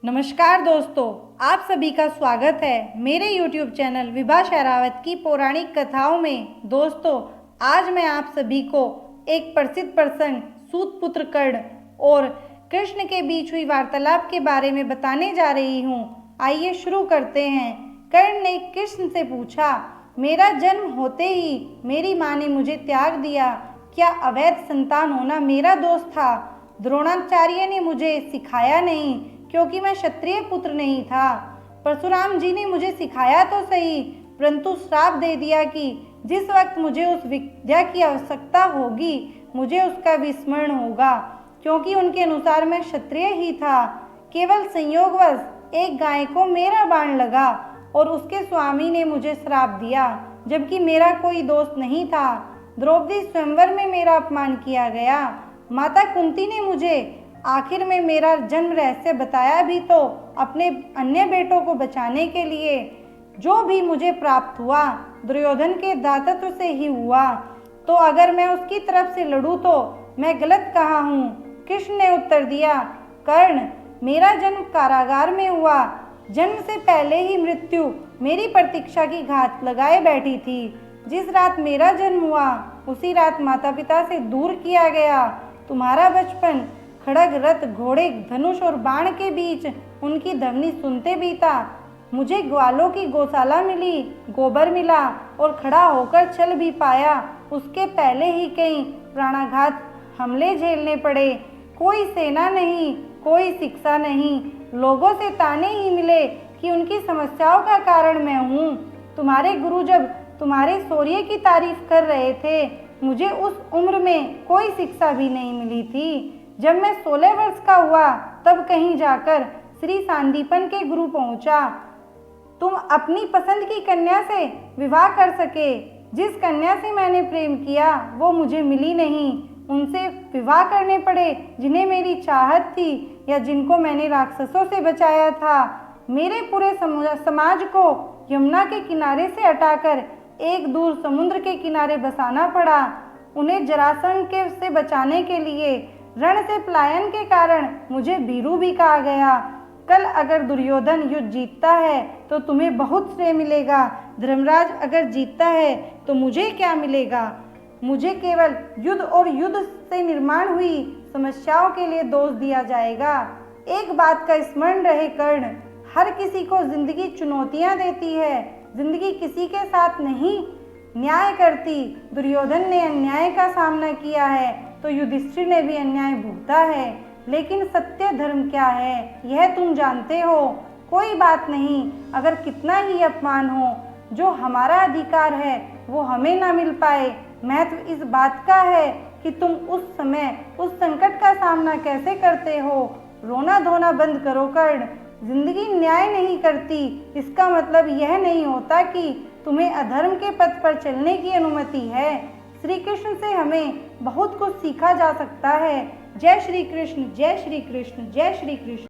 नमस्कार दोस्तों, आप सभी का स्वागत है मेरे YouTube चैनल विभा शेरावत की पौराणिक कथाओं में। दोस्तों, आज मैं आप सभी को एक प्रसिद्ध प्रसंग सूत पुत्र कर्ण और कृष्ण के बीच हुई वार्तालाप के बारे में बताने जा रही हूँ। आइए शुरू करते हैं। कर्ण ने कृष्ण से पूछा, मेरा जन्म होते ही मेरी माँ ने मुझे त्याग दिया, क्या अवैध संतान होना मेरा दोष था? द्रोणाचार्य ने मुझे सिखाया नहीं क्योंकि मैं क्षत्रिय पुत्र नहीं था। परशुराम जी ने मुझे सिखाया तो सही, परंतु श्राप दे दिया कि जिस वक्त मुझे उस विद्या की आवश्यकता होगी मुझे उसका विस्मरण होगा, क्योंकि उनके अनुसार मैं क्षत्रिय ही था। केवल संयोगवश एक गाय को मेरा बाण लगा और उसके स्वामी ने मुझे श्राप दिया, जबकि मेरा कोई दोष नहीं था। द्रौपदी स्वयंवर में मेरा अपमान किया गया। माता कुंती ने मुझे आखिर में मेरा जन्म रहस्य बताया भी तो अपने अन्य बेटों को बचाने के लिए। जो भी मुझे प्राप्त हुआ दुर्योधन के दातत्व से ही हुआ, तो अगर मैं उसकी तरफ से लड़ूं तो मैं गलत कहाँ हूँ? कृष्ण ने उत्तर दिया, कर्ण, मेरा जन्म कारागार में हुआ। जन्म से पहले ही मृत्यु मेरी प्रतीक्षा की घात लगाए बैठी थी। जिस रात मेरा जन्म हुआ उसी रात माता पिता से दूर किया गया। तुम्हारा बचपन खड़ग, रथ, घोड़े, धनुष और बाण के बीच उनकी ध्वनि सुनते बीता। मुझे ग्वालों की गौशाला मिली, गोबर मिला और खड़ा होकर चल भी पाया। उसके पहले ही कई प्राणाघात हमले झेलने पड़े। कोई सेना नहीं, कोई शिक्षा नहीं, लोगों से ताने ही मिले कि उनकी समस्याओं का कारण मैं हूँ। तुम्हारे गुरु जब तुम्हारे शौर्य की तारीफ कर रहे थे, मुझे उस उम्र में कोई शिक्षा भी नहीं मिली थी। जब मैं 16 वर्ष का हुआ तब कहीं जाकर श्री सांदीपन के गुरु पहुंचा। तुम अपनी पसंद की कन्या से विवाह कर सके। जिस कन्या से मैंने प्रेम किया वो मुझे मिली नहीं। उनसे विवाह करने पड़े जिन्हें मेरी चाहत थी या जिनको मैंने राक्षसों से बचाया था। मेरे पूरे समाज को यमुना के किनारे से हटाकर एक दूर समुद्र के किनारे बसाना पड़ा। उन्हें जरासंध के से बचाने के लिए रण से पलायन के कारण मुझे भीरू भी कहा गया। कल अगर दुर्योधन युद्ध जीतता है तो तुम्हें बहुत श्रेय मिलेगा। धर्मराज अगर जीतता है तो मुझे क्या मिलेगा? मुझे केवल युद्ध और युद्ध से निर्माण हुई समस्याओं के लिए दोष दिया जाएगा। एक बात का स्मरण रहे कर्ण, हर किसी को जिंदगी चुनौतियां देती है। जिंदगी किसी के साथ नहीं न्याय करती। दुर्योधन ने अन्याय का सामना किया है तो युधिष्ठिर ने भी अन्याय भुगता है, लेकिन सत्य धर्म क्या है यह तुम जानते हो। कोई बात नहीं, अगर कितना ही अपमान हो, जो हमारा अधिकार है वो हमें ना मिल पाए। महत्व इस बात का है कि तुम उस समय उस संकट का सामना कैसे करते हो। रोना धोना बंद करो कर्ण। जिंदगी न्याय नहीं करती, इसका मतलब यह नहीं होता कि तुम्हें अधर्म के पथ पर चलने की अनुमति है। श्री कृष्ण से हमें बहुत कुछ सीखा जा सकता है। जय श्री कृष्ण, जय श्री कृष्ण, जय श्री कृष्ण।